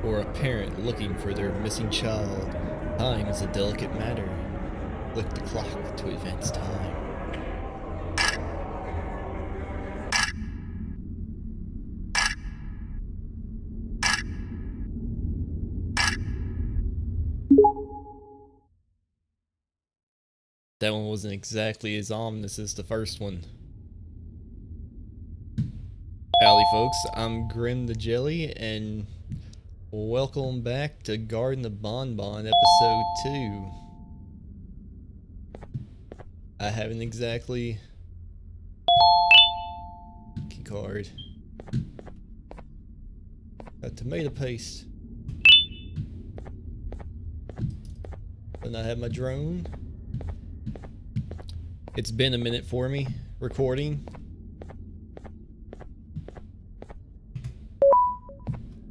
or a parent looking for their missing child. Time is a delicate matter. Click the clock to advance time. That one wasn't exactly as ominous as the first one. Howdy folks, I'm Grim the Jelly, and welcome back to Garten of Banban episode 2. I haven't exactly... Key card. Got tomato paste. Then I have my drone. It's been a minute for me recording.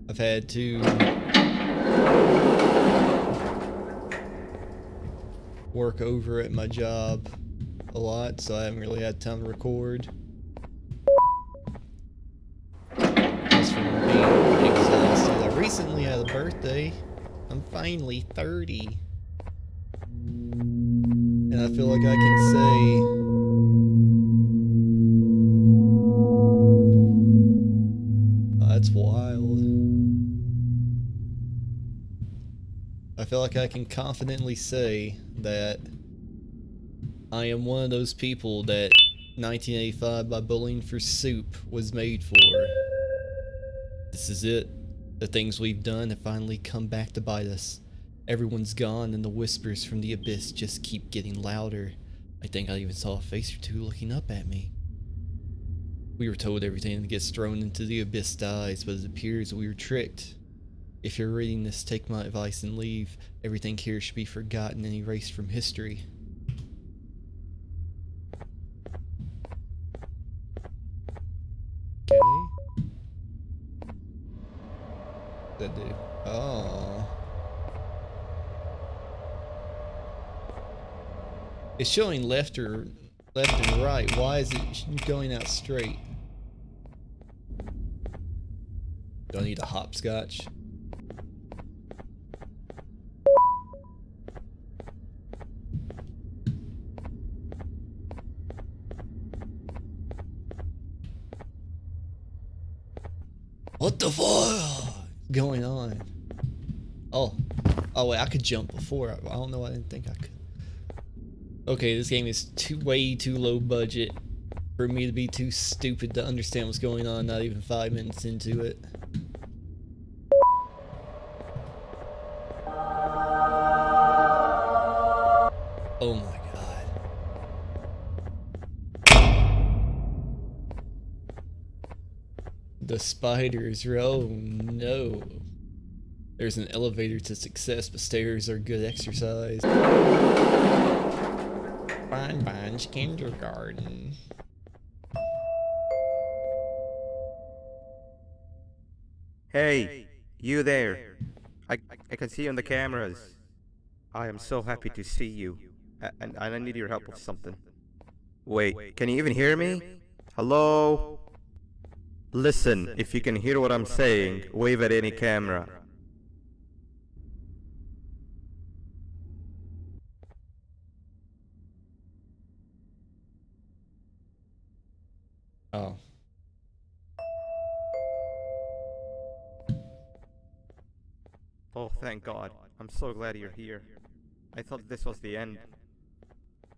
I've had to work over at my job a lot, so I haven't really had time to record. Just from being exhausted. I recently had a birthday. I'm finally 30. And I feel like I can say that's wild. I feel like I can confidently say that I am one of those people that 1985 by Bowling for Soup was made for. This is it. The things we've done have finally come back to bite us. Everyone's gone and the whispers from the abyss just keep getting louder. I think I even saw a face or two looking up at me. We were told everything that gets thrown into the abyss dies, but it appears we were tricked. If you're reading this, take my advice and leave. Everything here should be forgotten and erased from history. Okay. That do. Oh. It's showing left and right. Why is it going out straight? Do I need a hopscotch? What the fuck is going on? Oh wait, I could jump before. I don't know. I didn't think I could. Okay, this game is way too low budget for me to be too stupid to understand what's going on. Not even 5 minutes into it. Oh my god. The spiders. Oh no. There's an elevator to success, but stairs are good exercise. Banban's kindergarten. Hey, you there. I can see you on the cameras. I am so happy to see you. And I need your help with something. Wait, can you even hear me? Hello? Listen, if you can hear what I'm saying, wave at any camera. Oh. Oh, thank God. I'm so glad you're here. I thought this was the end.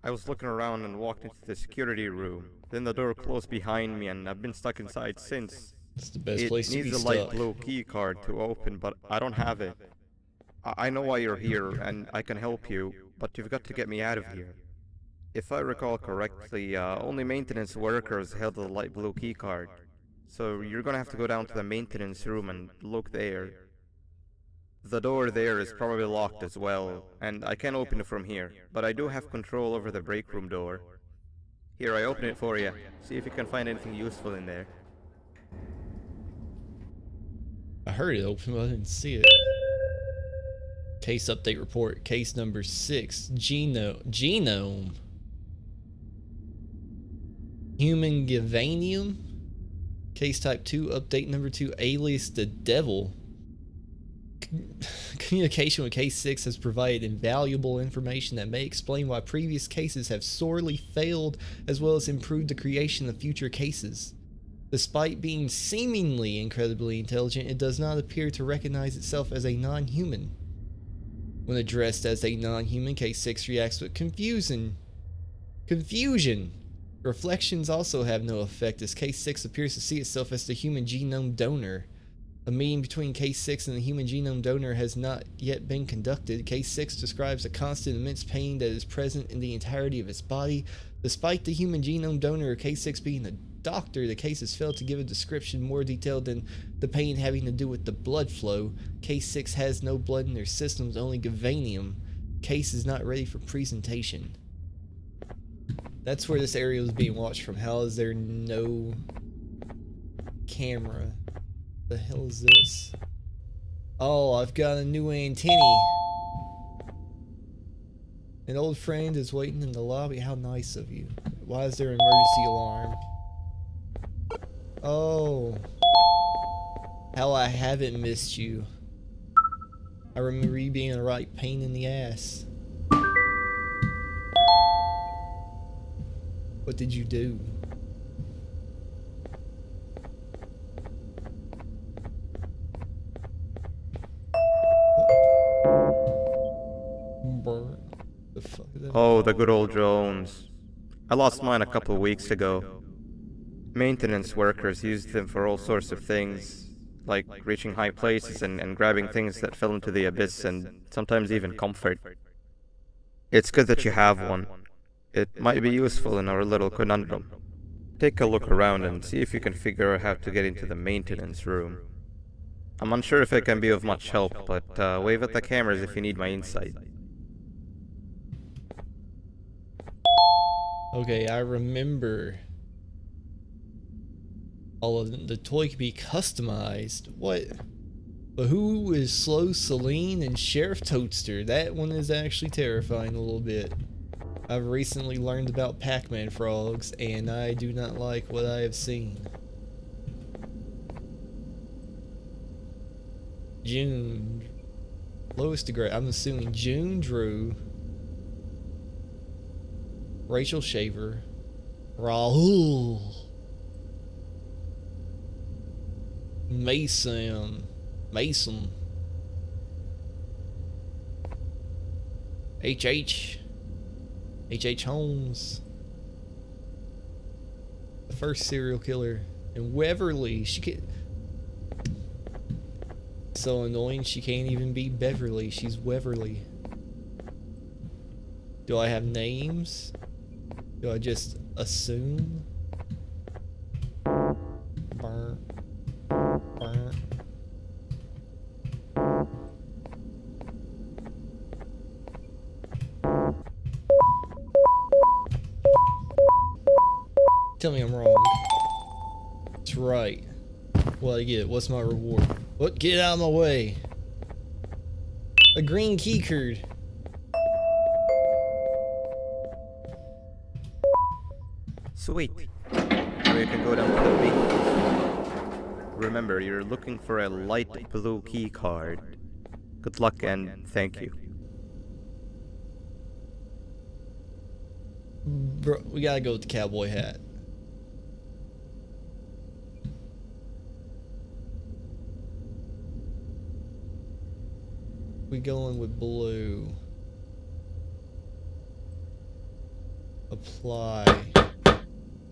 I was looking around and walked into the security room. Then the door closed behind me and I've been stuck inside since. It's the best It place to be needs a light stuck. blue key card to open, but I don't have it. I know why you're here and I can help you, but you've got to get me out of here. If I recall correctly, only maintenance workers held the light blue key card. So you're gonna have to go down to the maintenance room and look there. The door there is probably locked as well, and I can't open it from here, but I do have control over the break room door. Here, I open it for you. See if you can find anything useful in there. I heard it open, but I didn't see it. Case update report. Case number 6. Genome. Human Gavanium. Case type 2. Update number 2. Alias the Devil. communication with Case 6 has provided invaluable information that may explain why previous cases have sorely failed, as well as improved the creation of future cases. Despite being seemingly incredibly intelligent, it does not appear to recognize itself as a non-human. When addressed as a non-human, Case 6 reacts with confusion. Reflections also have no effect, as Case 6 appears to see itself as the human genome donor. A meeting between Case 6 and the human genome donor has not yet been conducted. Case 6 describes a constant immense pain that is present in the entirety of its body. Despite the human genome donor, Case 6 being a doctor, the case has failed to give a description more detailed than the pain having to do with the blood flow. Case 6 has no blood in their systems, only galvanium. Case is not ready for presentation. That's where this area was being watched from. How is there no camera? The hell is this? Oh, I've got a new antennae. An old friend is waiting in the lobby. How nice of you. Why is there an emergency alarm? Oh. How I haven't missed you. I remember you being a right pain in the ass. What did you do? The fuck is that? Oh, the good old drones. I lost mine a couple of weeks ago. Maintenance workers used them for all sorts of things, like reaching high places and grabbing things that fell into the abyss, and sometimes even comfort. It's good that you have one. It might be useful in our little conundrum. Take a look around and see if you can figure out how to get into the maintenance room. I'm unsure if it can be of much help, but wave at the cameras if you need my insight. Okay, I remember. All of them. The toy can be customized. What? But who is Slow Celine and Sheriff Toadster? That one is actually terrifying a little bit. I've recently learned about Pac-Man frogs, and I do not like what I have seen. June. Lowest degree. I'm assuming June Drew. Rachel Shaver. Rahul. Mason. H.H. Holmes. The first serial killer. And Weverly. She can't. So annoying, she can't even be Beverly. She's Weverly. Do I have names? Do I just assume? Burn. Tell me I'm wrong. That's right. What I get? What's my reward? What? Get out of my way. A green key card. Sweet. Now you can go down to the beach. Remember, you're looking for a light blue key card. Good luck and thank you. Bro, we gotta go with the cowboy hat. We going with blue. Apply.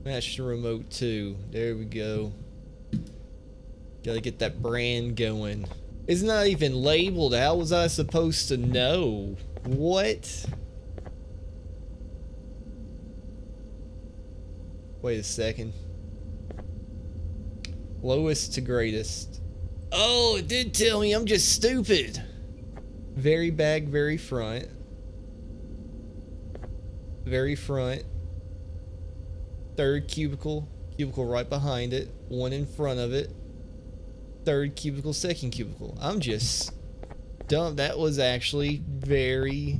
Match the remote too. There we go. Gotta get that brand going. It's not even labeled. How was I supposed to know? What? Wait a second. Lowest to greatest. Oh, it did tell me. I'm just stupid. Very back, very front. Very front. Third cubicle. Cubicle right behind it. One in front of it. Third cubicle, second cubicle. I'm just dumb. That was actually very...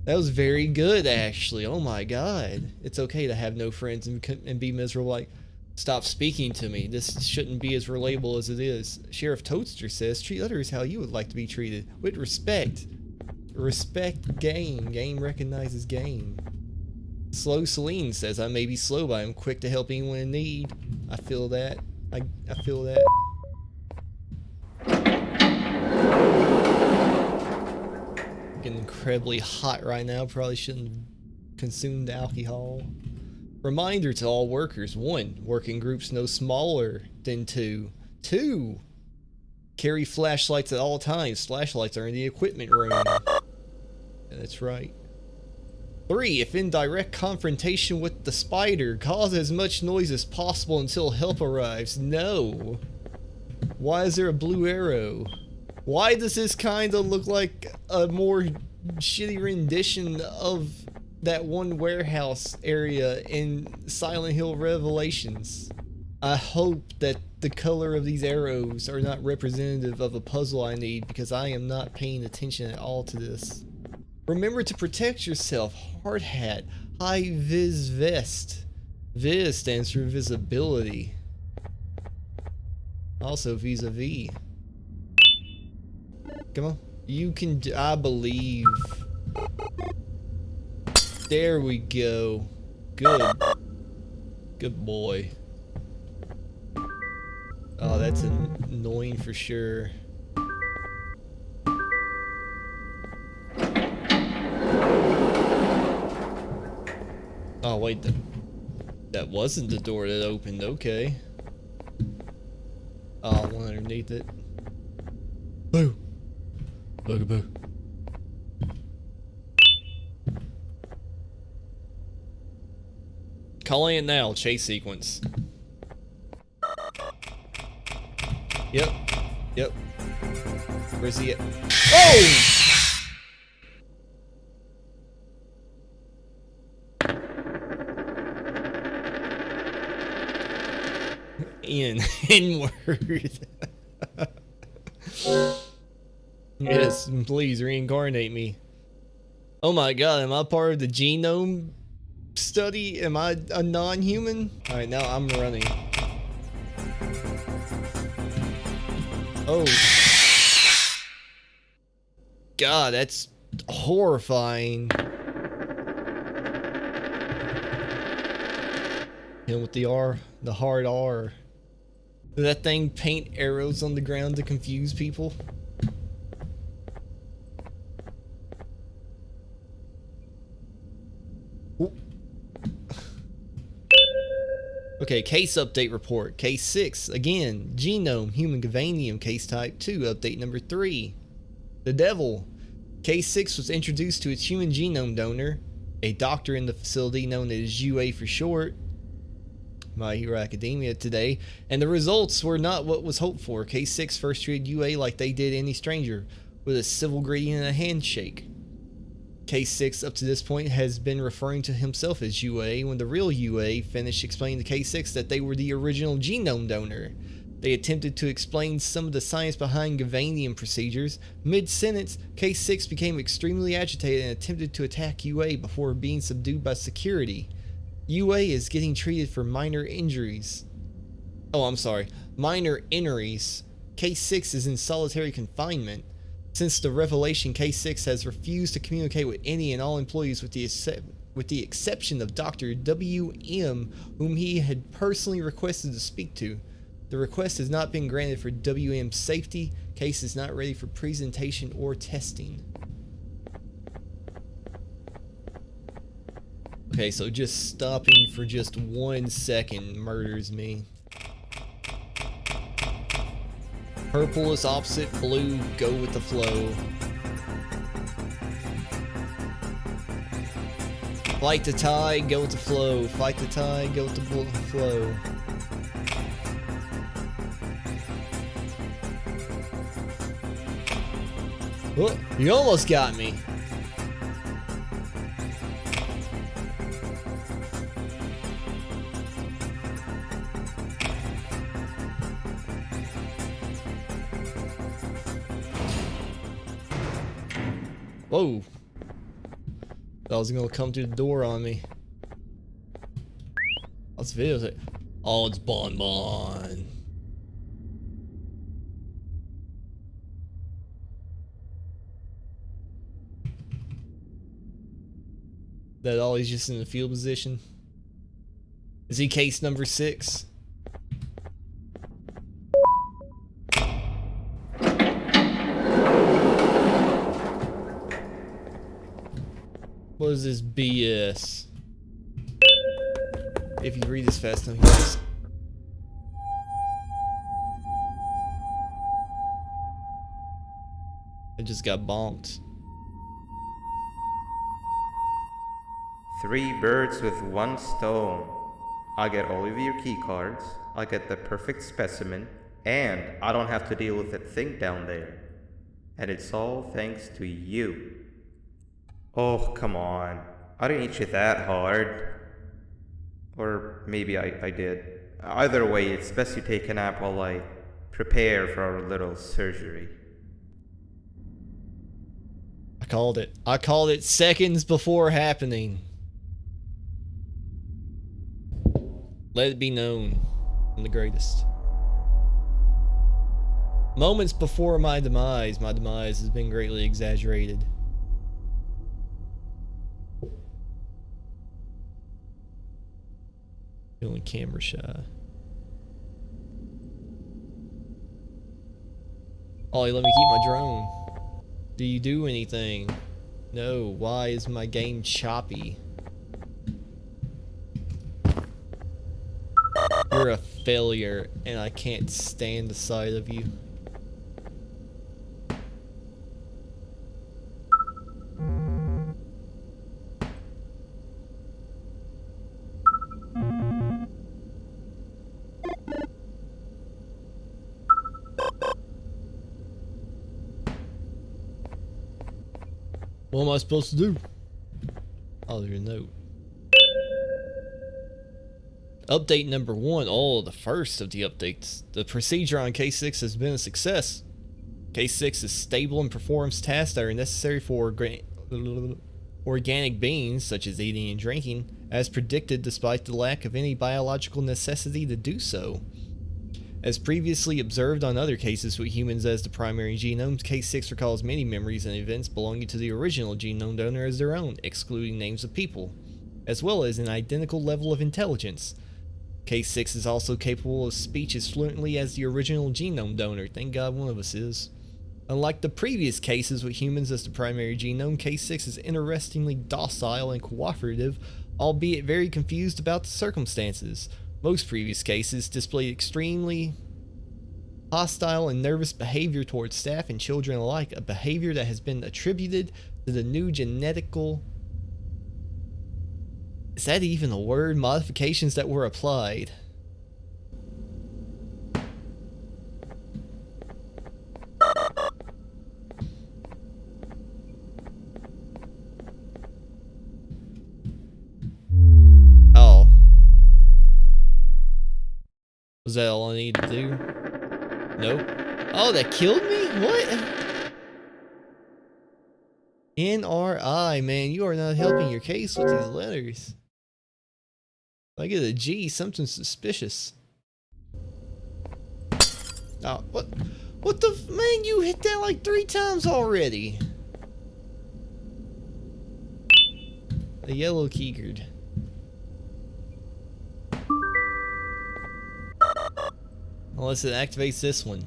That was very good, actually. Oh my god. It's okay to have no friends and be miserable. Like, Stop speaking to me. This shouldn't be as relatable as it is. Sheriff Toadster says, treat others how you would like to be treated. With respect. Respect game. Game recognizes game. Slow Celine says, I may be slow, but I'm quick to help anyone in need. I feel that. I feel that. Getting incredibly hot right now. Probably shouldn't have consumed alcohol. Reminder to all workers. 1. Working groups no smaller than 2. 2. Carry flashlights at all times. Flashlights are in the equipment room. Yeah, that's right. 3. If in direct confrontation with the spider, cause as much noise as possible until help arrives. No. Why is there a blue arrow? Why does this kind of look like a more shitty rendition of that one warehouse area in Silent Hill Revelations? I hope that the color of these arrows are not representative of a puzzle I need, because I am not paying attention at all to this. Remember to protect yourself. Hard hat. High vis vest. Vis stands for visibility. Also vis-a-vis. Come on. You can I believe. There we go. Good. Good boy. Oh, that's annoying for sure. Oh wait, that wasn't the door that opened. Okay. Oh, one underneath it. Boo! Bugaboo. Calling it now. Chase sequence. Yep. Yep. Where's he at? Oh! Inward. Yes, please reincarnate me. Oh my god, am I part of the genome study? Am I a non-human? Alright, now I'm running. Oh. God, that's horrifying. And with the R, the hard R. Did that thing paint arrows on the ground to confuse people? Ooh. Okay, case update report. Case 6, again, genome, human Gavanium, case type 2, update number 3. The devil. Case 6 was introduced to its human genome donor, a doctor in the facility known as UA for short. My Hero Academia today, and the results were not what was hoped for. Case 6 first treated UA like they did any stranger, with a civil greeting and a handshake. Case 6 up to this point has been referring to himself as UA, when the real UA finished explaining to Case 6 that they were the original genome donor. They attempted to explain some of the science behind Gavanium procedures. Mid-sentence, Case 6 became extremely agitated and attempted to attack UA before being subdued by security. UA is getting treated for minor injuries. Oh, I'm sorry. Minor injuries. Case 6 is in solitary confinement. Since the revelation, Case 6 has refused to communicate with any and all employees with the exception of Dr. W.M., whom he had personally requested to speak to. The request has not been granted for W.M.'s safety. Case is not ready for presentation or testing. Okay, so just stopping for just 1 second murders me. Purple is opposite blue, go with the flow. Fight the tide, go with the flow. Fight the tide, go with the flow. Oh, you almost got me. Whoa. That was gonna come through the door on me. Let's videotape. Oh, it's Banban. That always just in the field position. Is he case number 6? What is this BS? If you read this fast enough, you just... It just got bonked. 3 birds with 1 stone. I get all of your key cards, I get the perfect specimen, and I don't have to deal with that thing down there. And it's all thanks to you. Oh, come on. I didn't hit you that hard. Or maybe I did. Either way, it's best you take a nap while I prepare for our little surgery. I called it. I called it seconds before happening. Let it be known. I'm the greatest. Moments before my demise has been greatly exaggerated. Feeling camera shy. Oh, you let me keep my drone. Do you do anything? No. Why is my game choppy? You're a failure, and I can't stand the sight of you. What am I supposed to do? Oh, there's a note. Update number 1. Oh, the first of the updates. The procedure on case 6 has been a success. Case 6 is stable and performs tasks that are necessary for organic beings, such as eating and drinking, as predicted despite the lack of any biological necessity to do so. As previously observed on other cases with humans as the primary genome, Case 6 recalls many memories and events belonging to the original genome donor as their own, excluding names of people, as well as an identical level of intelligence. Case 6 is also capable of speech as fluently as the original genome donor. Thank God one of us is. Unlike the previous cases with humans as the primary genome, Case 6 is interestingly docile and cooperative, albeit very confused about the circumstances. Most previous cases displayed extremely hostile and nervous behavior towards staff and children alike, a behavior that has been attributed to the new genetical... Is that even a word? Modifications that were applied. Oh. Was that all I needed to do? Nope. Oh, that killed me? What? NRI, man, you are not helping your case with these letters. If I get a G, something's suspicious. Oh, what? What the man? You hit that like 3 times already. A yellow keycard. Unless it activates this one.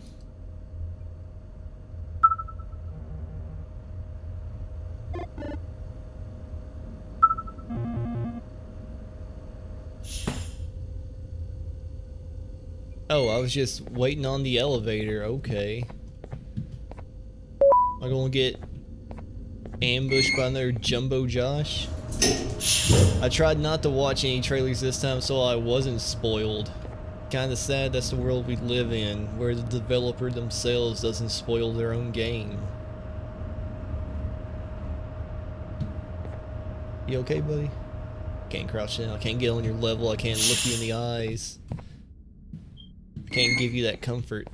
Oh, I was just waiting on the elevator. Okay. Am I gonna get ambushed by another Jumbo Josh? I tried not to watch any trailers this time so I wasn't spoiled. Kinda sad that's the world we live in, where the developer themselves doesn't spoil their own game. You okay, buddy? Can't crouch down, I can't get on your level, I can't look you in the eyes. I can't give you that comfort.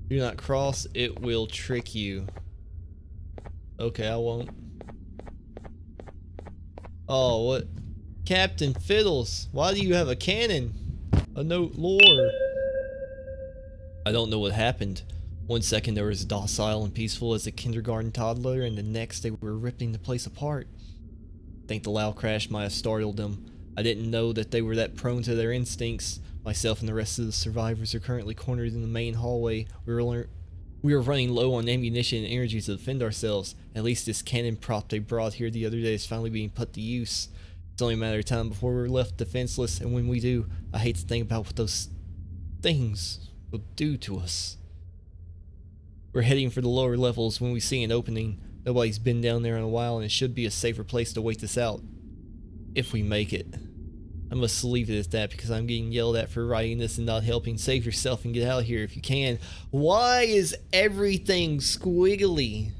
Do not cross, it will trick you. Okay, I won't. Oh, what? Captain Fiddles, why do you have a cannon? A note lore. I don't know what happened. One second they were as docile and peaceful as a kindergarten toddler, and the next they were ripping the place apart. I think the loud crash might have startled them. I didn't know that they were that prone to their instincts. Myself and the rest of the survivors are currently cornered in the main hallway. We are running low on ammunition and energy to defend ourselves. At least this cannon prop they brought here the other day is finally being put to use. It's only a matter of time before we're left defenseless, and when we do, I hate to think about what those things will do to us. We're heading for the lower levels when we see an opening. Nobody's been down there in a while, and it should be a safer place to wait us out. If we make it. I must leave it at that because I'm getting yelled at for writing this and not helping. Save yourself and get out of here if you can. Why is everything squiggly?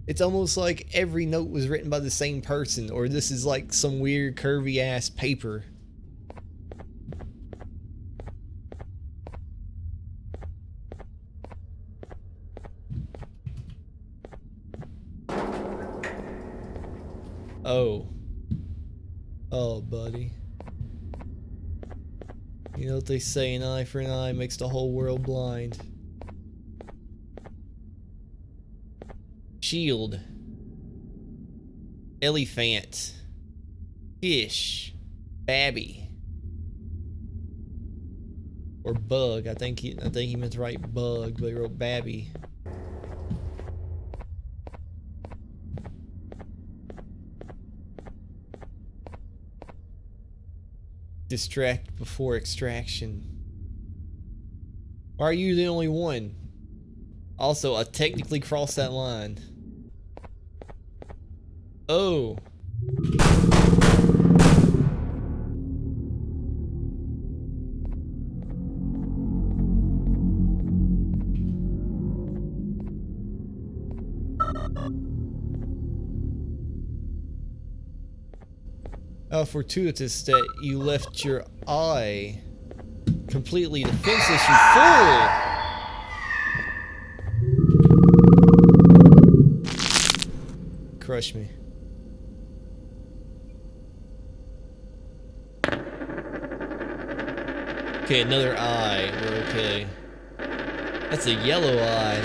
It's almost like every note was written by the same person, or this is like some weird curvy ass paper. Oh. Oh, buddy. You know what they say, an eye for an eye makes the whole world blind. Shield. Elephant. Fish. Babby. Or bug. I think he meant to write bug, but he wrote Babby. Distract before extraction. Why are you the only one? Also, I technically crossed that line. Oh. How fortuitous that you left your eye completely defenseless, you fool! Crush me. Okay, another eye. We're okay. That's a yellow eye.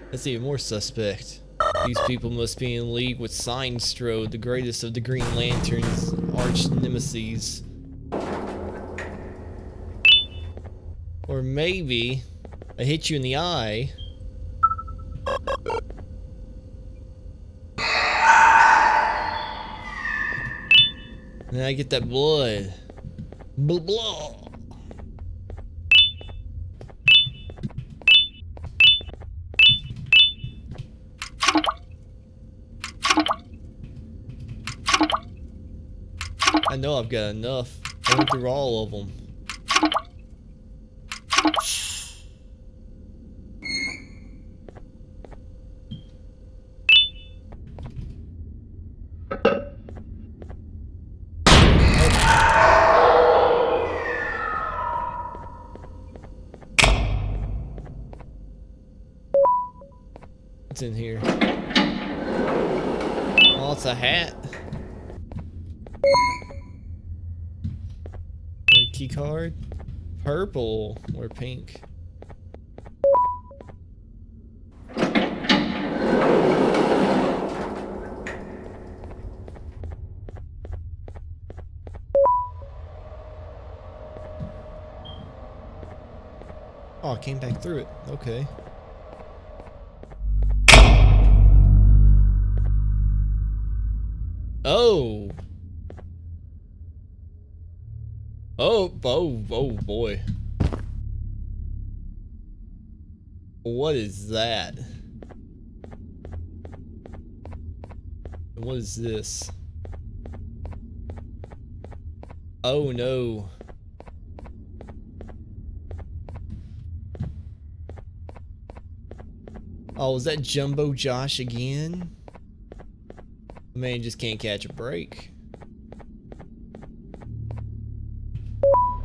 That's even more suspect. These people must be in league with Sinestro, the greatest of the Green Lantern's arch nemesis. Or maybe I hit you in the eye. And then I get that blood. Blah blah. I know I've got enough. I went through all of them. What's in here? Oh, it's a hat. A key card. Purple or pink. Oh, I came back through it. Okay. Oh. Oh boy. What is that? What is this? Oh no. Oh, is that Jumbo Josh again? Man just can't catch a break.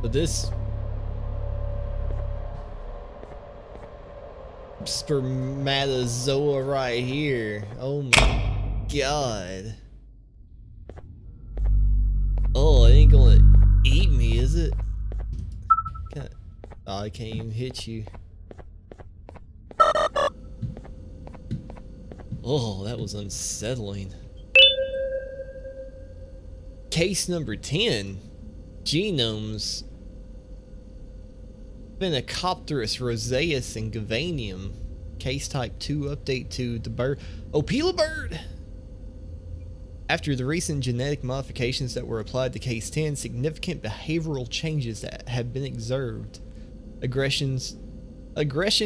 But this spermatozoa right here. Oh my god. is it? Oh, I can't even hit you. Oh, that was unsettling. Case number 10. Genomes. Phenacopterus roseus and Gavanium. Case type 2 update to the bird. Opila bird! After the recent genetic modifications that were applied to case 10, significant behavioral changes that have been observed. Aggression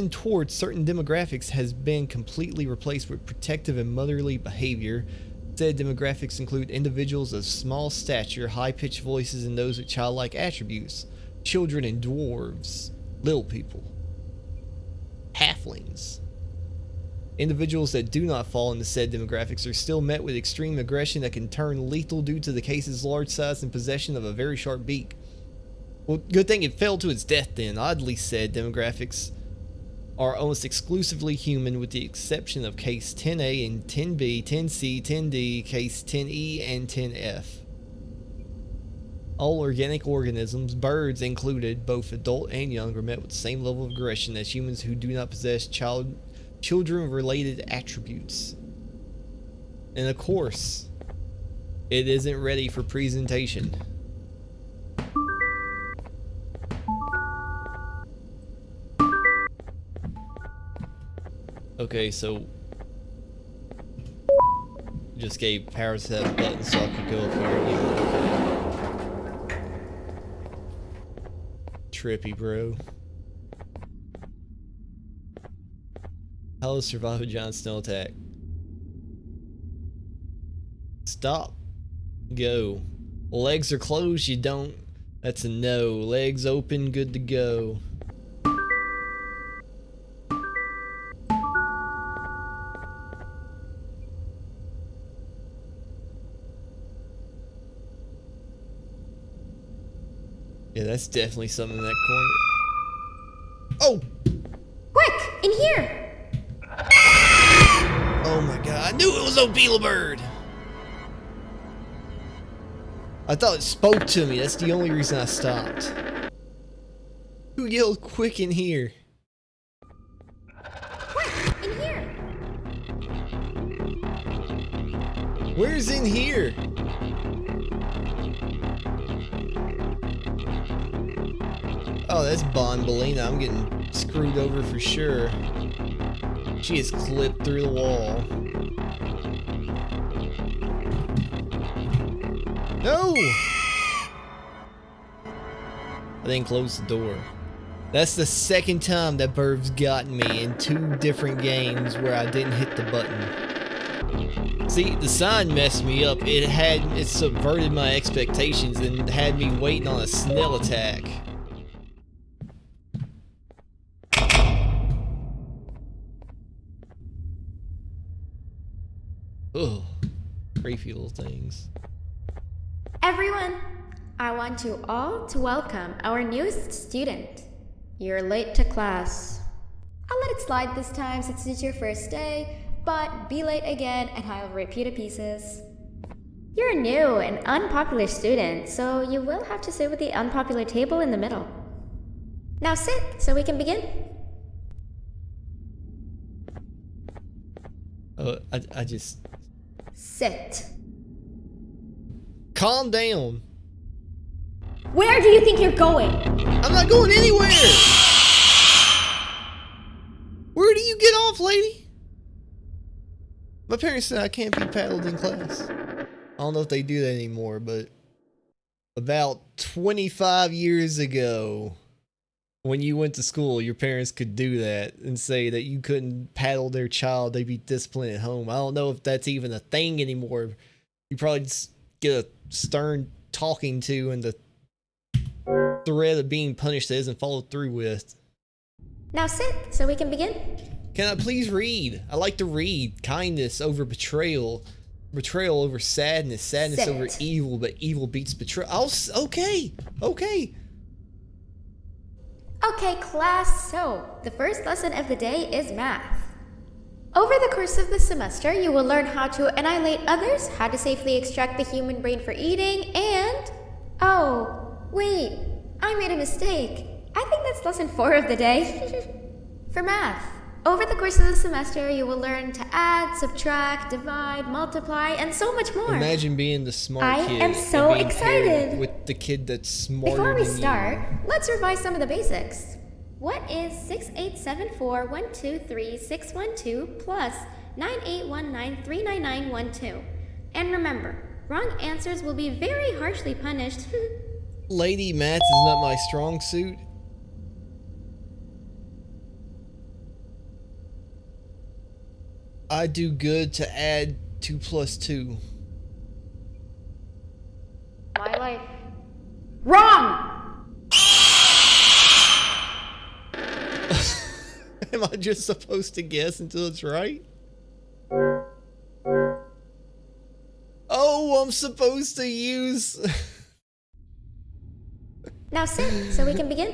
towards certain demographics has been completely replaced with protective and motherly behavior. Said demographics include individuals of small stature, high-pitched voices, and those with childlike attributes. Children and dwarves. Little people. Halflings. Individuals that do not fall into said demographics are still met with extreme aggression that can turn lethal due to the case's large size and possession of a very sharp beak. Well, good thing it fell to its death then. Oddly said, demographics are almost exclusively human with the exception of case 10A and 10B, 10C, 10D, case 10E, and 10F. All organic organisms, birds included, both adult and young, are met with the same level of aggression as humans who do not possess children-related attributes. And of course, it isn't ready for presentation. Okay, so just gave power to that button so I could go up here and okay. Trippy, bro. How to survive a giant snow attack? Stop. Go. Legs are closed, you don't. That's a no. Legs open, good to go. Yeah, that's definitely something in that corner. Oh! Quick! In here! Oh my god, I knew it was Opila bird! I thought it spoke to me, that's the only reason I stopped. Who yelled quick in here? Quick! In here! Where's in here? Oh, that's Bonbalina. I'm getting screwed over for sure. She is clipped through the wall. No! I didn't close the door. That's the second time that bird's gotten me in 2 different games where I didn't hit the button. See, the sign messed me up. It subverted my expectations and had me waiting on a snail attack. Ugh, creepy little things. Everyone, I want you all to welcome our newest student. You're late to class. I'll let it slide this time since it's your first day, but be late again and I'll rip you to pieces. You're a new and unpopular student, so you will have to sit with the unpopular table in the middle. Now sit so we can begin. I just... Sit. Calm down. Where do you think you're going? I'm not going anywhere. Where do you get off, lady? My parents said I can't be paddled in class. I don't know if they do that anymore, but about 25 years ago, when you went to school, your parents could do that and say that you couldn't paddle their child, they'd be disciplined at home. I don't know if that's even a thing anymore. You probably just get a stern talking to and the threat of being punished that isn't followed through with. Now sit so we can begin. Can I please read? I like to read. Kindness over betrayal. Betrayal over sadness. Sadness Sit. over evil, but evil beats betrayal. Okay. Okay, class, so the first lesson of the day is math. Over the course of the semester, you will learn how to annihilate others, how to safely extract the human brain for eating, and... Oh, wait, I made a mistake. I think that's lesson 4 of the day. For math, over the course of the semester, you will learn to add, subtract, divide, multiply, and so much more. Imagine being the smart I kid am so and being paired excited. with the kid that's smarter Before we than start, you. let's revise some of the basics. What is 6874123612 plus 9819399912? And remember, wrong answers will be very harshly punished. Lady, math is not my strong suit. I do good to add 2 plus 2. My life. Wrong! Am I just supposed to guess until it's right? Oh, I'm supposed to use... Now sit so we can begin.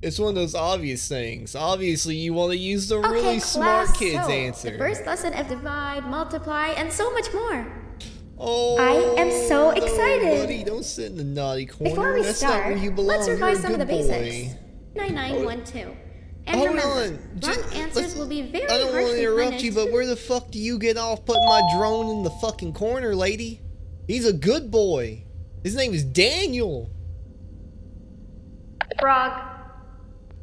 It's one of those obvious things. Obviously, you want to use the Okay, really smart class, kid's so answer. the first lesson of divide, multiply, and so much more. Oh, I am so no, excited. buddy, don't sit in the naughty corner. Before we That's start, not where you belong. let's revise You're a some of the good basics. boy. 9912. And Hold remember, on. wrong answers will be very I don't want to harshly interrupt punished. you, but where the fuck do you get off putting my drone in the fucking corner, lady? He's a good boy. His name is Daniel. Frog.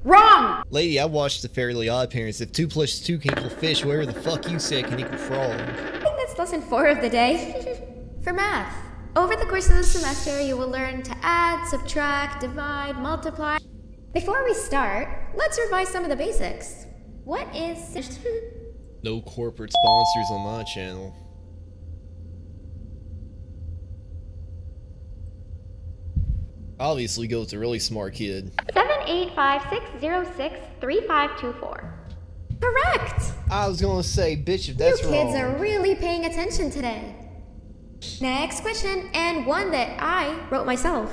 Wrong! Lady, I watched The Fairly Odd Parents. If 2 plus 2 can equal fish, whatever the fuck you said can equal frog. I think that's lesson 4 of the day. For math, over the course of the semester, you will learn to add, subtract, divide, multiply. Before we start, let's revise some of the basics. What is... No corporate sponsors on my channel. Obviously go with a really smart kid. 785-606-3524. Correct! I was gonna say, bitch, if that's You wrong. kids are really paying attention today. Next question, and one that I wrote myself.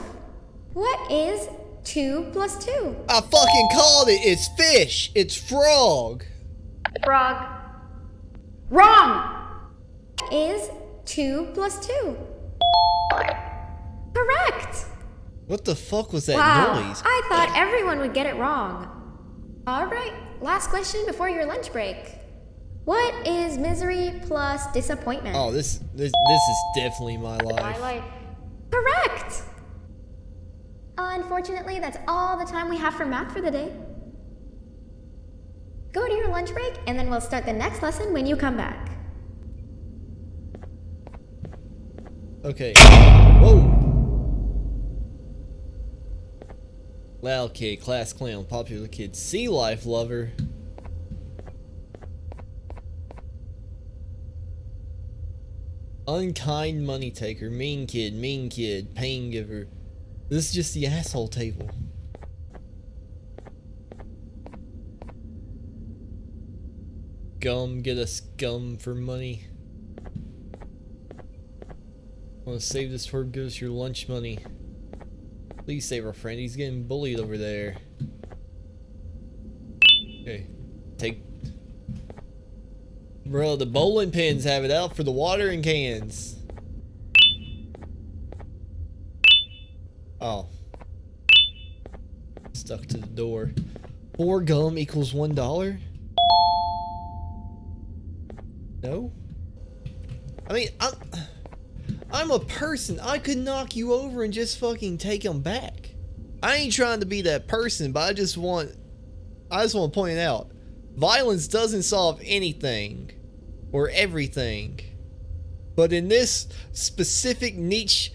What is 2 plus 2? I fucking called it. It's fish. It's frog. Frog. Wrong! Is 2 plus 2? Correct! What the fuck was that Wow, noise? I thought everyone would get it wrong. Alright, last question before your lunch break. What is misery plus disappointment? Oh, this is definitely my life. My life. Correct! Unfortunately, that's all the time we have for math for the day. Go to your lunch break, and then we'll start the next lesson when you come back. Okay. Whoa. Loud kid, class clown, popular kid, sea life lover. Unkind money taker, mean kid, pain giver. This is just the asshole table. Gum, get us gum for money. Want to save this for give us your lunch money. Please save our friend, he's getting bullied over there. Okay, take... Bro, the bowling pins have it out for the watering cans. Oh. Stuck to the door. 4 gum equals $1? No? I mean, I'm a person. I could knock you over and just fucking take them back. I ain't trying to be that person, but I just want to point out, violence doesn't solve anything or everything. But in this specific niche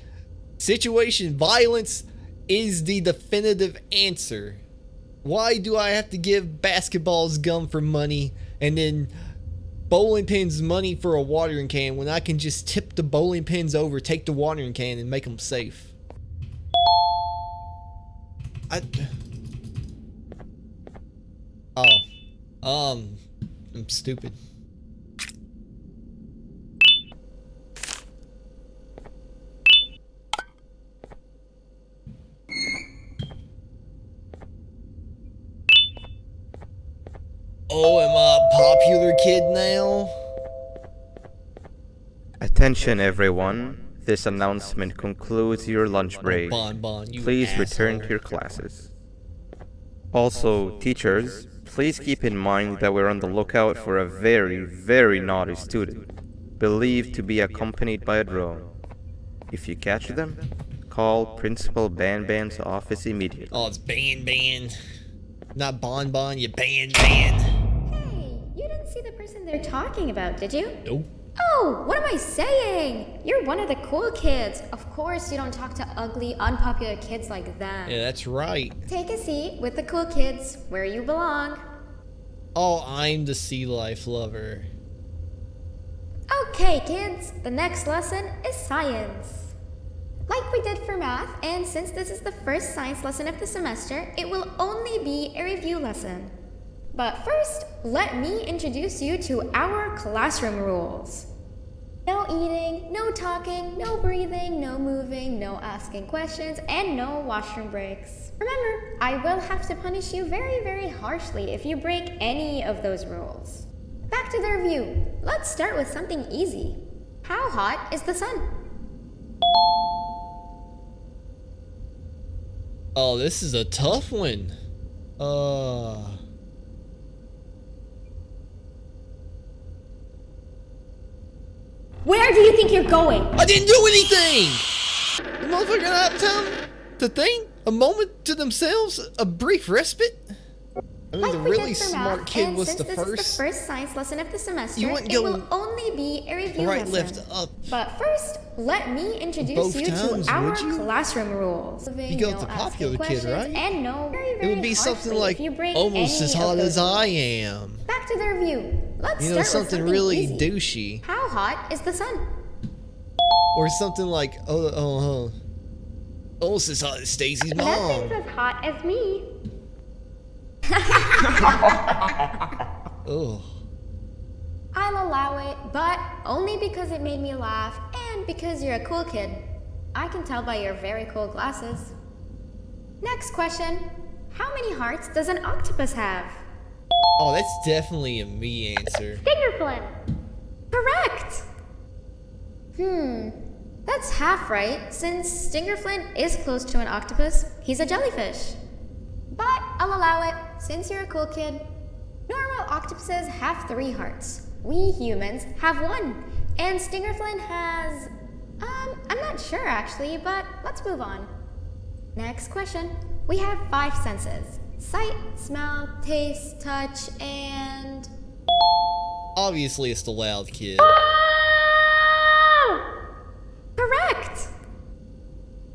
situation, violence is the definitive answer. Why do I have to give basketballs gum for money and then bowling pins money for a watering can when I can just tip the bowling pins over, take the watering can, and make them safe? I'm stupid. Oh, am I a popular kid now? Attention everyone, This announcement concludes your lunch break. Banban, you Please return to asshole. your classes. Also, teachers, please keep in mind that we're on the lookout for a very, very naughty student, believed to be accompanied by a drone. If you catch them, call Principal Banban's office immediately. Oh, it's Banban. Not Bonbon, you Banban. Hey, you didn't see the person they're talking about, did you? Nope. Oh, what am I saying? You're one of the cool kids. Of course you don't talk to ugly, unpopular kids like them. Yeah, that's right. Take a seat with the cool kids where you belong. Oh, I'm the sea life lover. Okay, kids, the next lesson is science. Like we did for math, and since this is the first science lesson of the semester, it will only be a review lesson. But first, let me introduce you to our classroom rules. No eating, no talking, no breathing, no moving, no asking questions, and no washroom breaks. Remember, I will have to punish you very, very harshly if you break any of those rules. Back to the review. Let's start with something easy. How hot is the sun? Oh, this is a tough one. Where do you think you're going? I didn't do anything! The motherfucker gonna have time to think? A moment to themselves? A brief respite? I mean, Like the we really did for smart math, kid and was since the this is the first. first science lesson of the semester, You wouldn't it go will only be a review Right, lesson. left, up. But first, let me introduce Both you times, to our would you? classroom rules. You go with the popular kid, right? And no, very, It very would be something harshly like if you break almost any as of hot those as I rules. am. Back to the review. Let's You know, start with something really easy. douchey. How hot is the sun? Or something like, almost as hot as Stacy's Nothing's mom. as hot as me. Oh. I'll allow it, but only because it made me laugh and because you're a cool kid. I can tell by your very cool glasses. Next question. How many hearts does an octopus have? Oh, that's definitely a me answer. Stingerflin. Correct. That's half right, since Stingerflin is close to an octopus. He's a jellyfish. But I'll allow it, since you're a cool kid. Normal octopuses have 3 hearts. We humans have 1. And Stingerflin has... I'm not sure actually, but let's move on. Next question. We have 5 senses. Sight, smell, taste, touch, and... Obviously, it's the loud kid. Correct!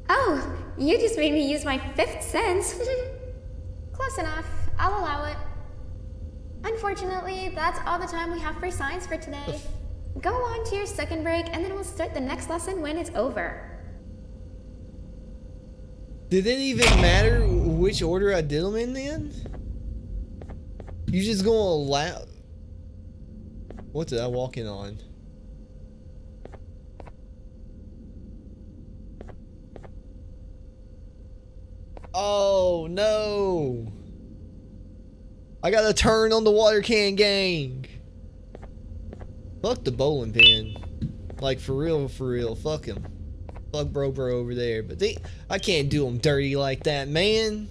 Oh, you just made me use my 5th sense. Close enough. I'll allow it. Unfortunately, that's all the time we have for science for today. Go on to your second break, and then we'll start the next lesson when it's over. Did it even matter which order I did them in then? You just gonna allow... What did I walk in on? Oh no! I gotta turn on the water can gang! Fuck the bowling pin. Like for real, fuck him. Fuck bro over there, but I can't do him dirty like that, man.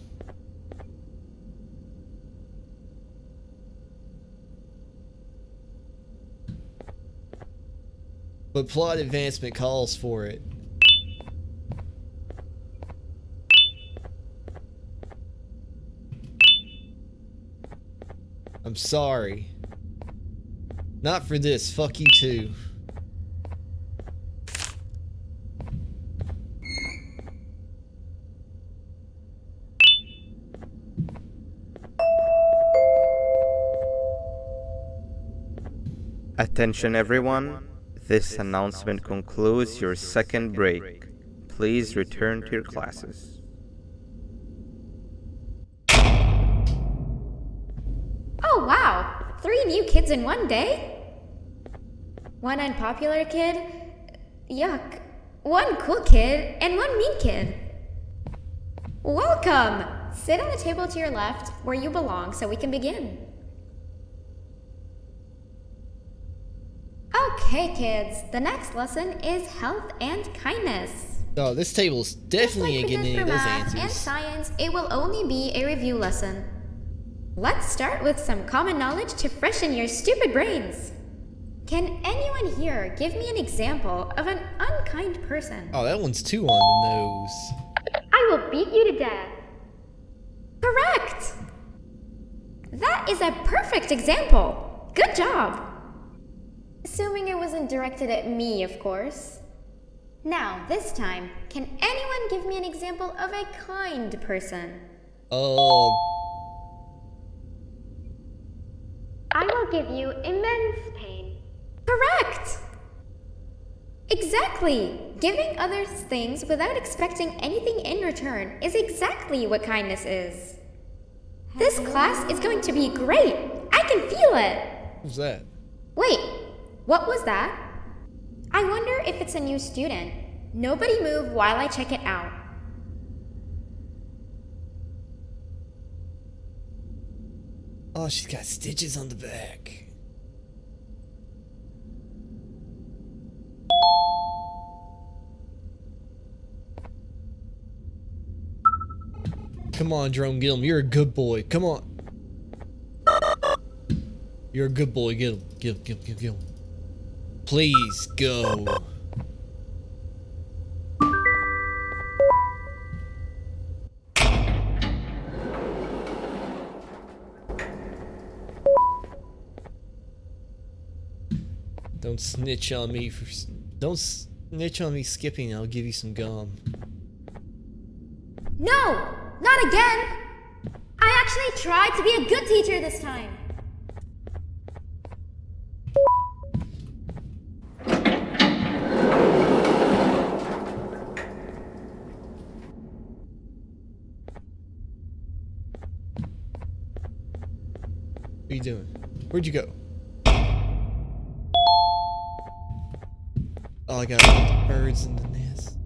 But plot advancement calls for it. I'm sorry. Not for this, fuck you too. Attention everyone, this announcement concludes your second break. Please return to your classes. Oh wow! 3 new kids in one day? 1 unpopular kid? Yuck. 1 cool kid and 1 mean kid. Welcome! Sit on the table to your left where you belong so we can begin. Okay, kids, the next lesson is health and kindness. Oh, this table's definitely ain't Just like getting we any did of for those math and answers. science, it will only be a review lesson. Let's start with some common knowledge to freshen your stupid brains. Can anyone here give me an example of an unkind person? Oh, that one's too on the nose. I will beat you to death. Correct! That is a perfect example. Good job. Assuming it wasn't directed at me, of course. Now, this time, can anyone give me an example of a kind person? Oh, I will give you immense pain. Correct! Exactly! Giving others things without expecting anything in return is exactly what kindness is. This class is going to be great! I can feel it! what was that? Wait, what was that? I wonder if it's a new student. Nobody move while I check it out. Oh, she's got stitches on the back. Come on, Jerome, get him. You're a good boy. Come on. You're a good boy. Get him. Get him. Get him. Please go. Don't snitch on me for. Don't snitch on me skipping. I'll give you some gum. No! Not again! I actually tried to be a good teacher this time. What are you doing? Where'd you go? Oh, I got birds in the nest.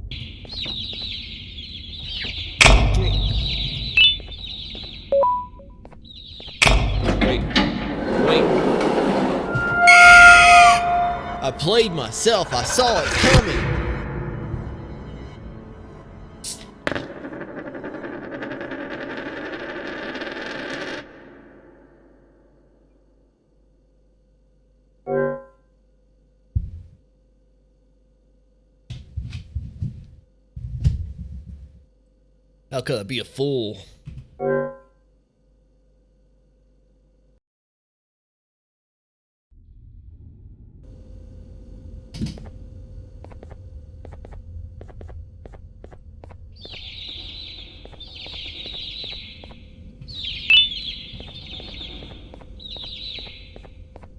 Come here. Wait. Wait. I played myself. I saw it coming. How could I be a fool?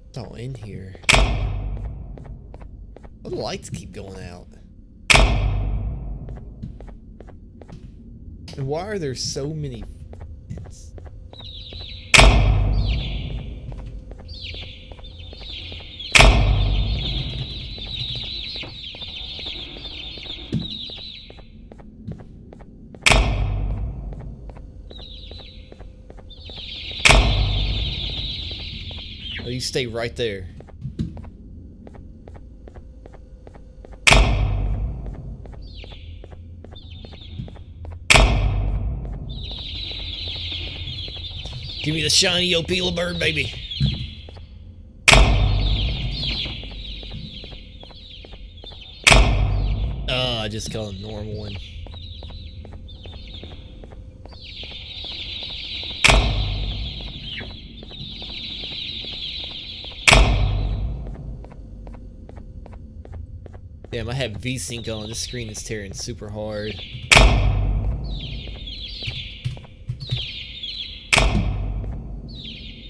It's all in here. Oh, the lights keep going out. And why are there so many vents? Oh, you stay right there. Give me the shiny Opila bird, baby. Oh, I just called a normal one. Damn, I have VSync on. This screen is tearing super hard.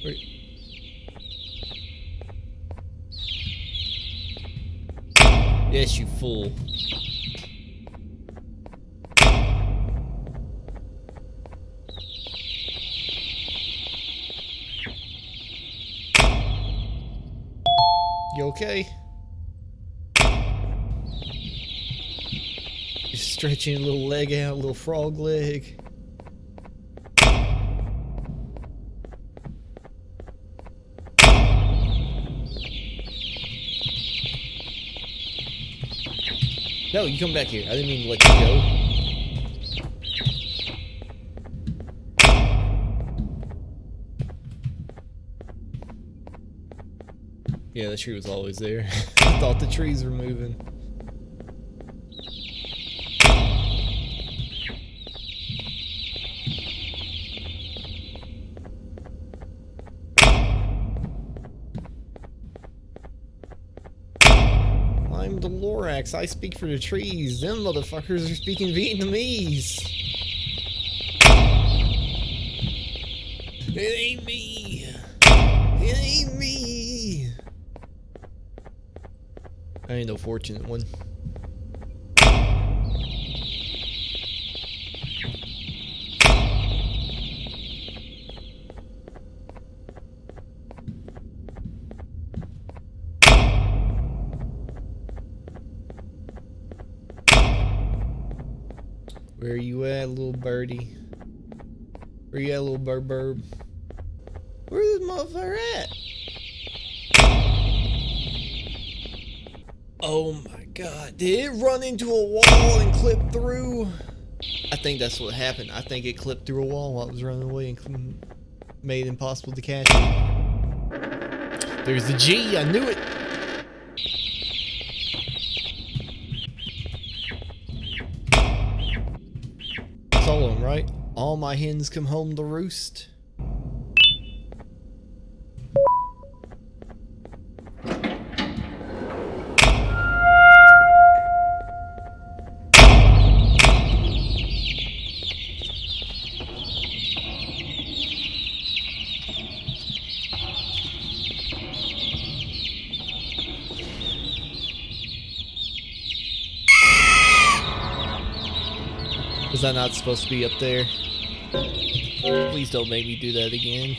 Where- Yes, you fool. You okay? You're stretching a little leg out, a little frog leg. No, you come back here. I didn't mean to let you go. Yeah, the tree was always there. I thought the trees were moving. I'm the Lorax. I speak for the trees. Them motherfuckers are speaking Vietnamese. It ain't me. It ain't me. I ain't no fortunate one. Where you at, little birdie? Where you at, little bird? Where's this motherfucker at? Oh my god, did it run into a wall and clip through? I think that's what happened. I think it clipped through a wall while it was running away and made it impossible to catch it. There's the G, I knew it! It's all of them, right? All my hens come home to roost. Was that not supposed to be up there? Please don't make me do that again.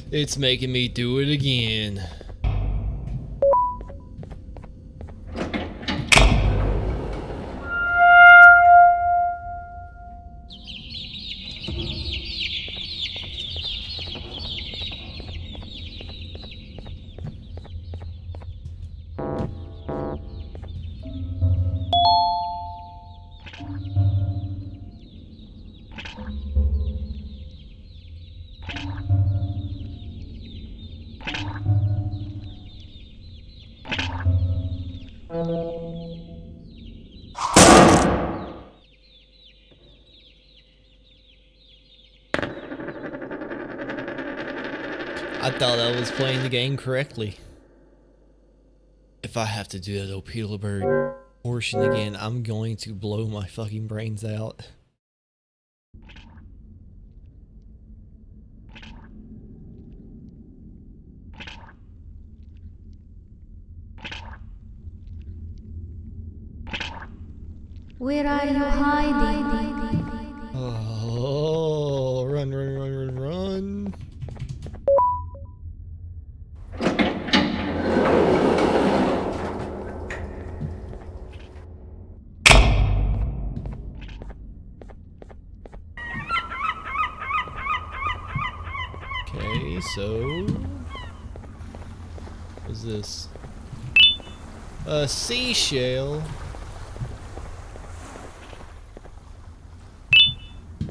It's making me do it again. I thought I was playing the game correctly. If I have to do that Opila Bird portion again, I'm going to blow my fucking brains out. Where are you hiding? Oh, run. Okay, so what's this? A seashell.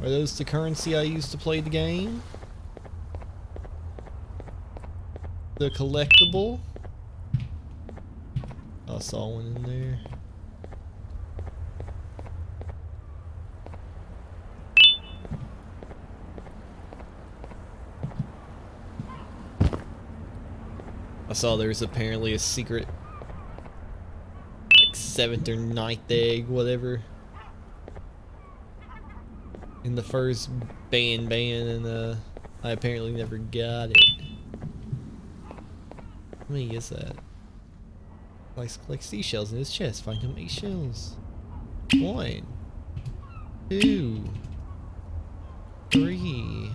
Are those the currency I used to play the game? The collectible? I saw one in there. I saw there was apparently a secret, like 7th or 9th egg, whatever, in the first Banban, and I apparently never got it. How many is that? Like seashells in his chest. Find him 8 shells. 1, 2, 3.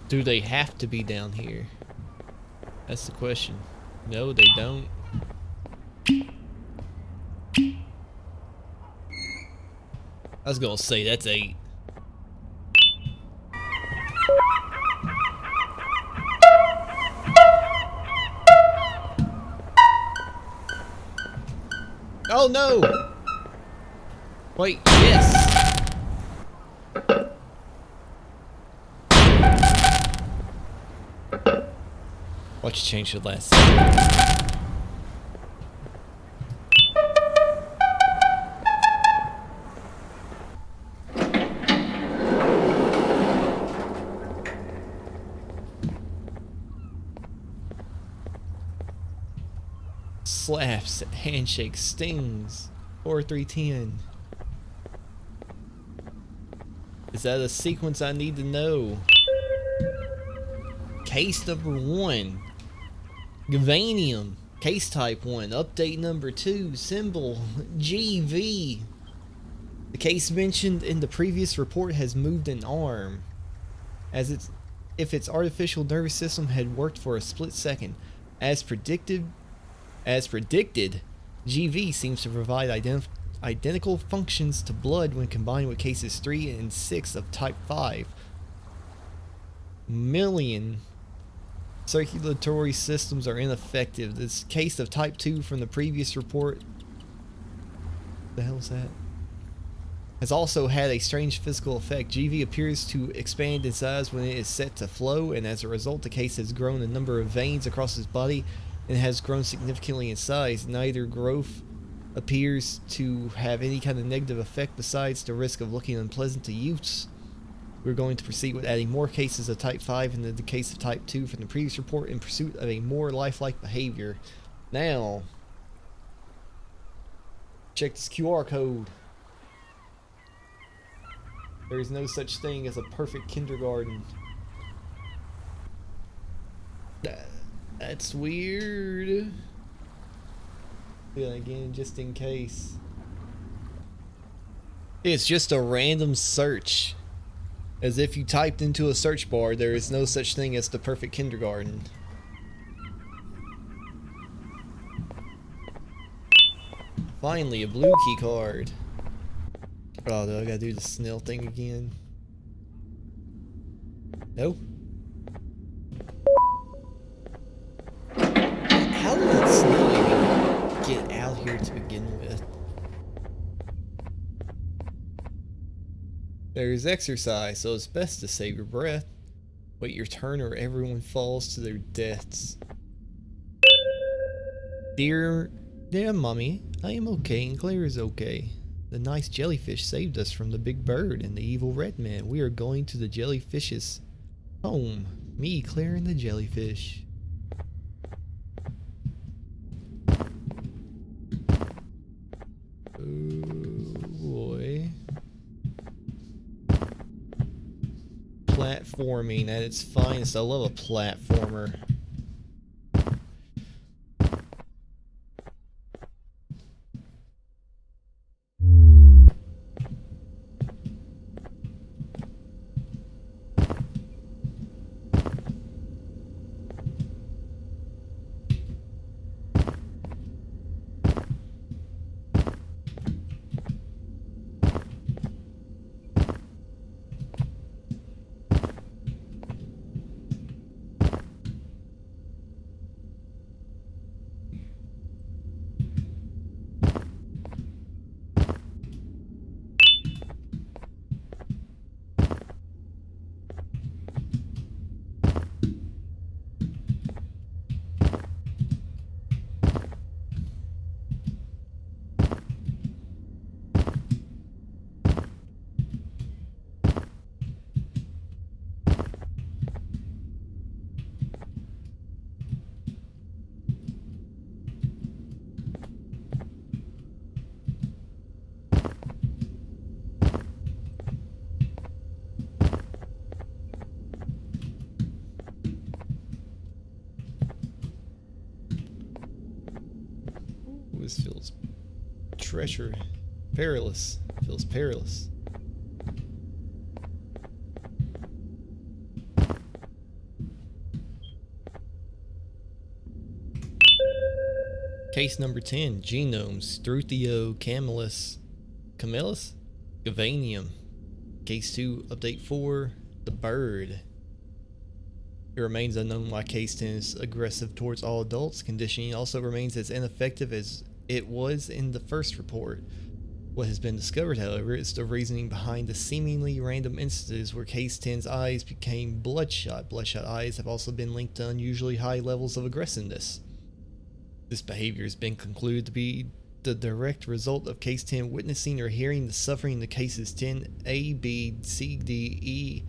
Do they have to be down here? That's the question. No, they don't. I was gonna say that's 8. Oh no! Wait, yes! Watch you change the last second. Slaps, handshakes, stings. 4310. Is that a sequence I need to know? Case number 1. Gavanium. Case type 1. Update number 2. Symbol GV. The case mentioned in the previous report has moved an arm. If its artificial nervous system had worked for a split second. As predicted, GV seems to provide identical functions to blood when combined with cases 3 and 6 of type 5. Million circulatory systems are ineffective. This case of type 2 from the previous report, the hell is that? Has also had a strange physical effect. GV appears to expand in size when it is set to flow, and as a result the case has grown a number of veins across its body and has grown significantly in size. Neither growth appears to have any kind of negative effect besides the risk of looking unpleasant to use. We're going to proceed with adding more cases of type 5 into the case of type 2 from the previous report in pursuit of a more lifelike behavior. Now, check this QR code. There is no such thing as a perfect kindergarten. That's weird. Do that again just in case. It's just a random search. As if you typed into a search bar, there is no such thing as the perfect kindergarten. Finally, a blue key card. Oh, do I gotta do the snail thing again? No? How did that snail even get out here to begin with? There is exercise, so it's best to save your breath. Wait your turn or everyone falls to their deaths. Dear Mommy, I am okay and Claire is okay. The nice jellyfish saved us from the big bird and the evil red man. We are going to the jellyfish's home. Me, Claire, and the jellyfish. Oh boy. Platforming at its finest. I love a platformer. This feels perilous. Feels perilous. Case number 10, genomes, Struthio, Camelus, Gavanium. Case 2, update 4, the bird. It remains unknown why Case 10 is aggressive towards all adults. Conditioning also remains as ineffective as it was in the first report. What has been discovered, however, is the reasoning behind the seemingly random instances where Case 10's eyes became bloodshot. Bloodshot eyes have also been linked to unusually high levels of aggressiveness. This behavior has been concluded to be the direct result of Case 10 witnessing or hearing the suffering in the cases 10A, B, C, D, E,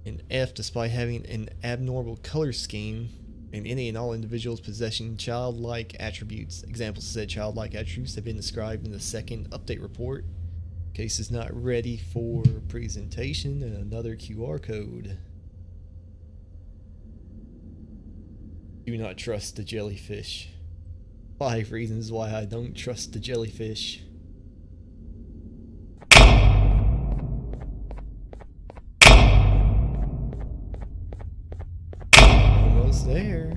and F, despite having an abnormal color scheme, and any and all individuals possessing childlike attributes. Examples of said childlike attributes have been described in the second update report. Case is not ready for presentation, and another QR code. Do not trust the jellyfish. 5 reasons why I don't trust the jellyfish. Almost there.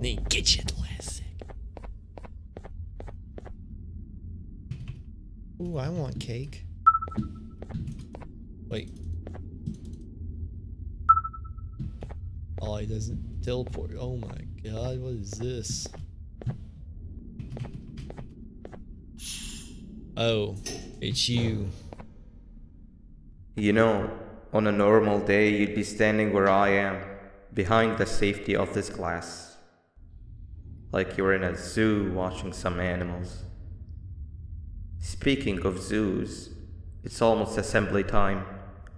They get you the last second. Ooh, I want cake. Wait. Oh, he doesn't teleport. Oh my god, what is this? Oh, it's you. You know, on a normal day, you'd be standing where I am, behind the safety of this glass. Like you're in a zoo watching some animals. Speaking of zoos, it's almost assembly time.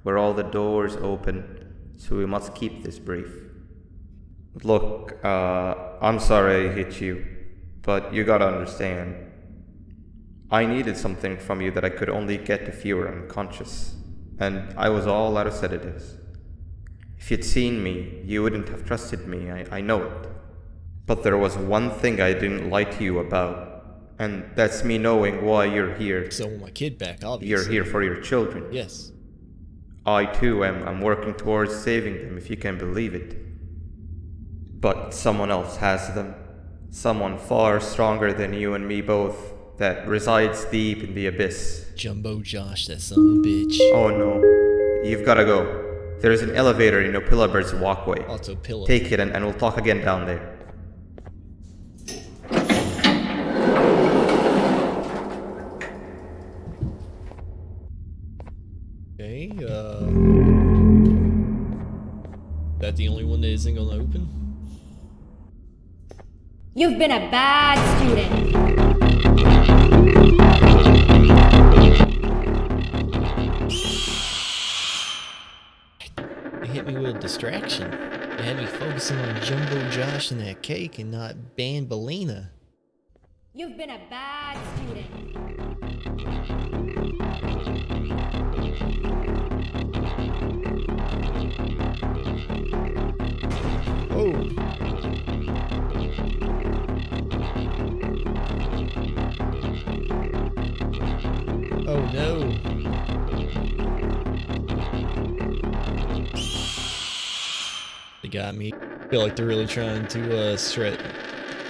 Where all the doors open, so we must keep this brief. Look, I'm sorry I hit you, but you gotta understand. I needed something from you that I could only get if you were unconscious, and I was all out of sedatives. If you'd seen me, you wouldn't have trusted me, I know it. But there was one thing I didn't lie to you about, and that's me knowing why you're here. So I want my kid back, obviously. You're here for your children. Yes. I too am working towards saving them, if you can believe it. But someone else has them. Someone far stronger than you and me both, that resides deep in the abyss. Jumbo Josh, that son of a bitch. Oh no, you've gotta go. There's an elevator in Opillabird's walkway. Auto pillow. Take it and we'll talk again down there. Okay, that the only one that isn't gonna open? You've been a bad student. It hit me with a distraction. It had me focusing on Jumbo Josh and that cake and not Banbalina. You've been a bad student. Oh! Oh no! They got me. I feel like they're really trying to stretch.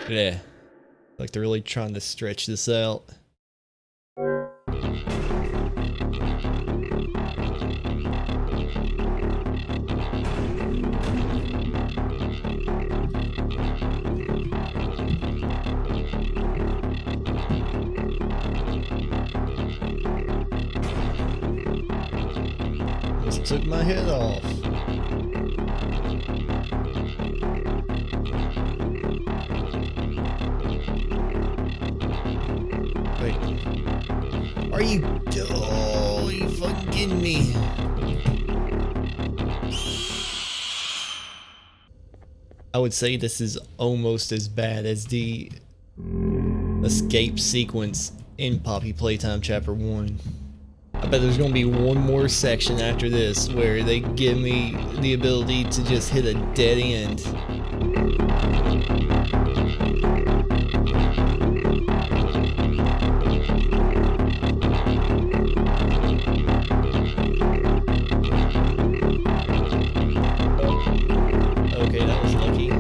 Yeah. Like they're really trying to stretch this out. Just took my head off. Wait. Are you? Oh, you fucking kidding me? I would say this is almost as bad as the escape sequence in Poppy Playtime Chapter 1. I bet there's gonna be one more section after this where they give me the ability to just hit a dead end. Okay, that was lucky.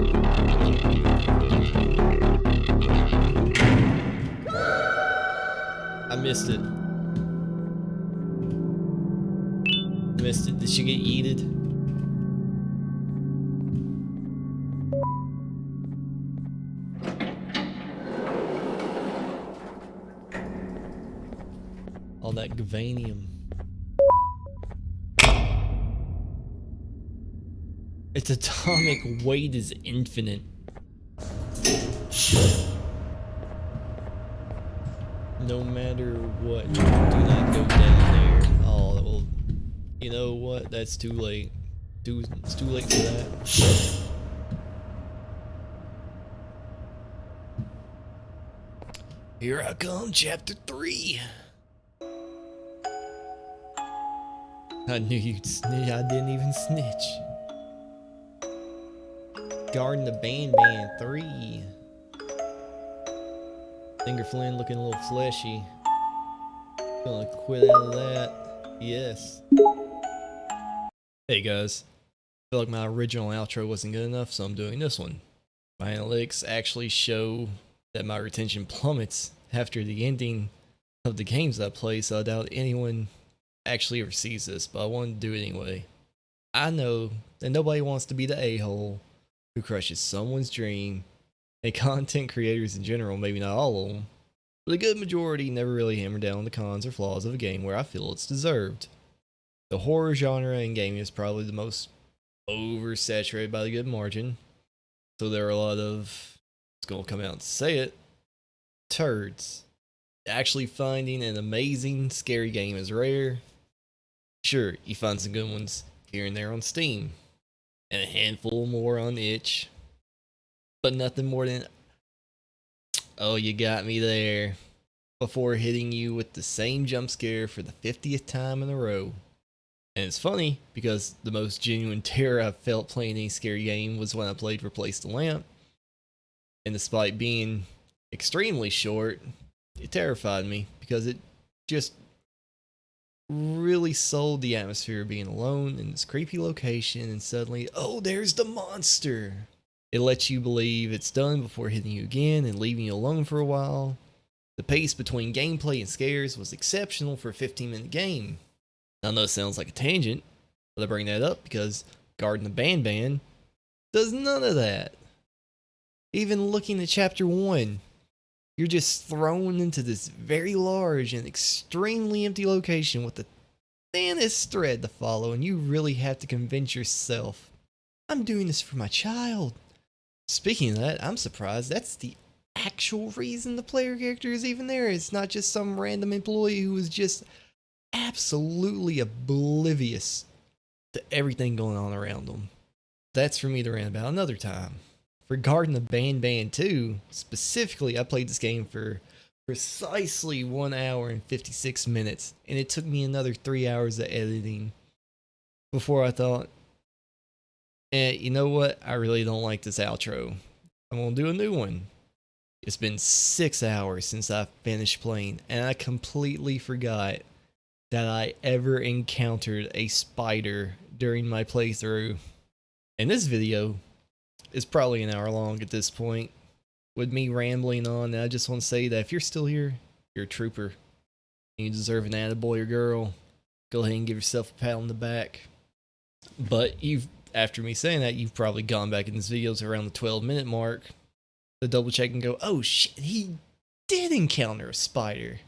I missed it. Missed it. Did she get yeeted? all that Gavanium. Its atomic weight is infinite. No matter what, do not go down there. Oh, well, you know what? That's too late. It's too late for that. Here I come, chapter 3. I knew you'd snitch. I didn't even snitch. Garten of Banban 3. Finger Flynn looking a little fleshy. Gonna quit out of that. Yes. Hey guys. I feel like my original outro wasn't good enough, so I'm doing this one. My analytics actually show that my retention plummets after the ending of the games I play, so I doubt anyone actually ever sees this, but I wanted to do it anyway. I know that nobody wants to be the a-hole who crushes someone's dream, and content creators in general, maybe not all of them, but a good majority never really hammer down on the cons or flaws of a game where I feel it's deserved. The horror genre in gaming is probably the most oversaturated by the good margin, so there are a lot of, it's gonna come out and say it, turds. Actually finding an amazing scary game is rare. Sure, you find some good ones here and there on Steam, and a handful more on itch, but nothing more than, oh, you got me there, before hitting you with the same jump scare for the 50th time in a row. And it's funny, because the most genuine terror I've felt playing any scary game was when I played Replace the Lamp, and despite being extremely short, it terrified me, because it just really sold the atmosphere of being alone in this creepy location, and suddenly, oh, there's the monster! It lets you believe it's done before hitting you again and leaving you alone for a while. The pace between gameplay and scares was exceptional for a 15-minute game. I know it sounds like a tangent, but I bring that up because Garten of Banban does none of that. Even looking at chapter 1, you're just thrown into this very large and extremely empty location with the thinnest thread to follow, and you really have to convince yourself, I'm doing this for my child. Speaking of that, I'm surprised that's the actual reason the player character is even there. It's not just some random employee who is just absolutely oblivious to everything going on around them. That's for me to rant about another time. For Garten of Banban 2, specifically, I played this game for precisely 1 hour and 56 minutes, and it took me another 3 hours of editing before I thought, you know what, I really don't like this outro. I'm gonna do a new one. It's been 6 hours since I finished playing, and I completely forgot that I ever encountered a spider during my playthrough. And this video is probably an hour long at this point, with me rambling on, and I just want to say that if you're still here, you're a trooper. You deserve an attaboy or girl. Go ahead and give yourself a pat on the back. But after me saying that, you've probably gone back in this video to around the 12-minute mark to double check and go, oh shit, he did encounter a spider.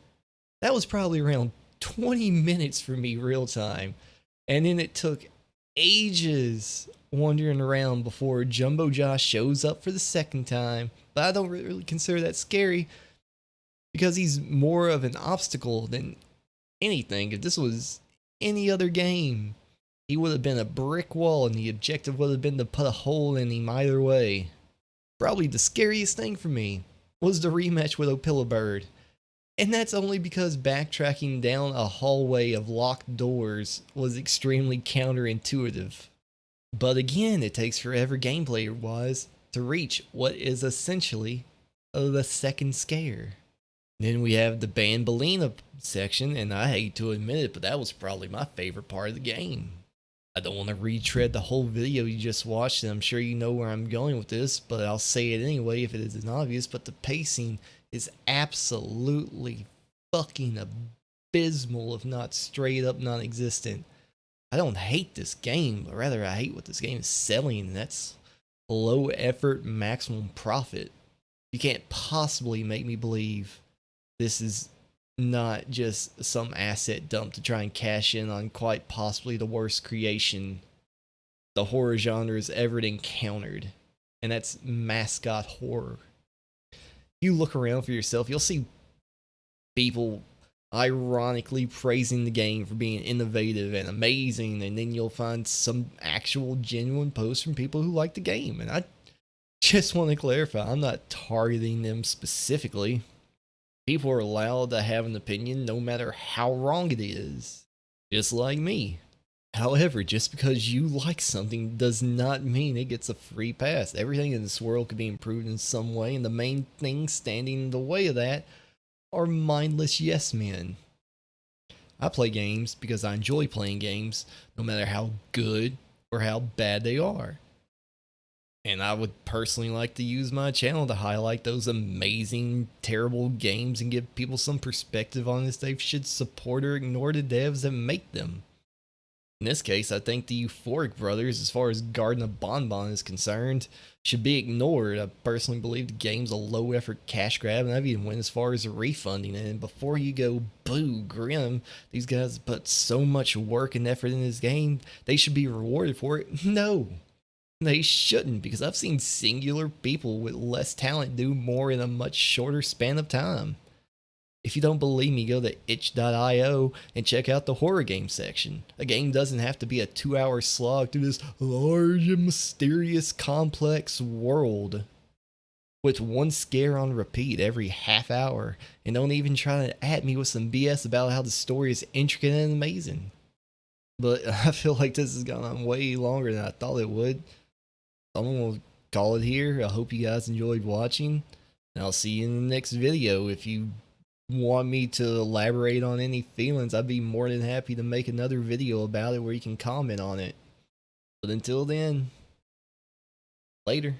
That was probably around 20 minutes for me real time. And then it took ages wandering around before Jumbo Josh shows up for the second time. But I don't really consider that scary, because he's more of an obstacle than anything. If this was any other game, he would have been a brick wall, and the objective would have been to put a hole in him either way. Probably the scariest thing for me was the rematch with Opila Bird. And that's only because backtracking down a hallway of locked doors was extremely counterintuitive. But again, it takes forever gameplay-wise to reach what is essentially the second scare. Then we have the Banbalina section, and I hate to admit it, but that was probably my favorite part of the game. I don't want to retread the whole video you just watched, and I'm sure you know where I'm going with this, but I'll say it anyway if it isn't obvious, but the pacing is absolutely fucking abysmal, if not straight up non-existent. I don't hate this game, but rather I hate what this game is selling, and that's low effort, maximum profit. You can't possibly make me believe this is not just some asset dump to try and cash in on quite possibly the worst creation the horror genre has ever encountered, and that's mascot horror. You look around for yourself, you'll see people ironically praising the game for being innovative and amazing, and then you'll find some actual genuine posts from people who like the game. And I just want to clarify, I'm not targeting them specifically. People are allowed to have an opinion no matter how wrong it is, just like me. However, just because you like something does not mean it gets a free pass. Everything in this world could be improved in some way, and the main thing standing in the way of that are mindless yes men. I play games because I enjoy playing games, no matter how good or how bad they are. And I would personally like to use my channel to highlight those amazing, terrible games and give people some perspective on if they should support or ignore the devs that make them. In this case, I think the Euphoric Brothers, as far as Garten of Banban is concerned, should be ignored. I personally believe the game's a low-effort cash grab, and I've even went as far as refunding it. And before you go, boo, grim, these guys put so much work and effort in this game, they should be rewarded for it. No, they shouldn't, because I've seen singular people with less talent do more in a much shorter span of time. If you don't believe me, go to itch.io and check out the horror game section. A game doesn't have to be a 2-hour slog through this large and mysterious complex world with one scare on repeat every half hour, and don't even try to at me with some BS about how the story is intricate and amazing. But I feel like this has gone on way longer than I thought it would. I'm gonna call it here. I hope you guys enjoyed watching, and I'll see you in the next video. If you want me to elaborate on any feelings, I'd be more than happy to make another video about it where you can comment on it. But until then, later.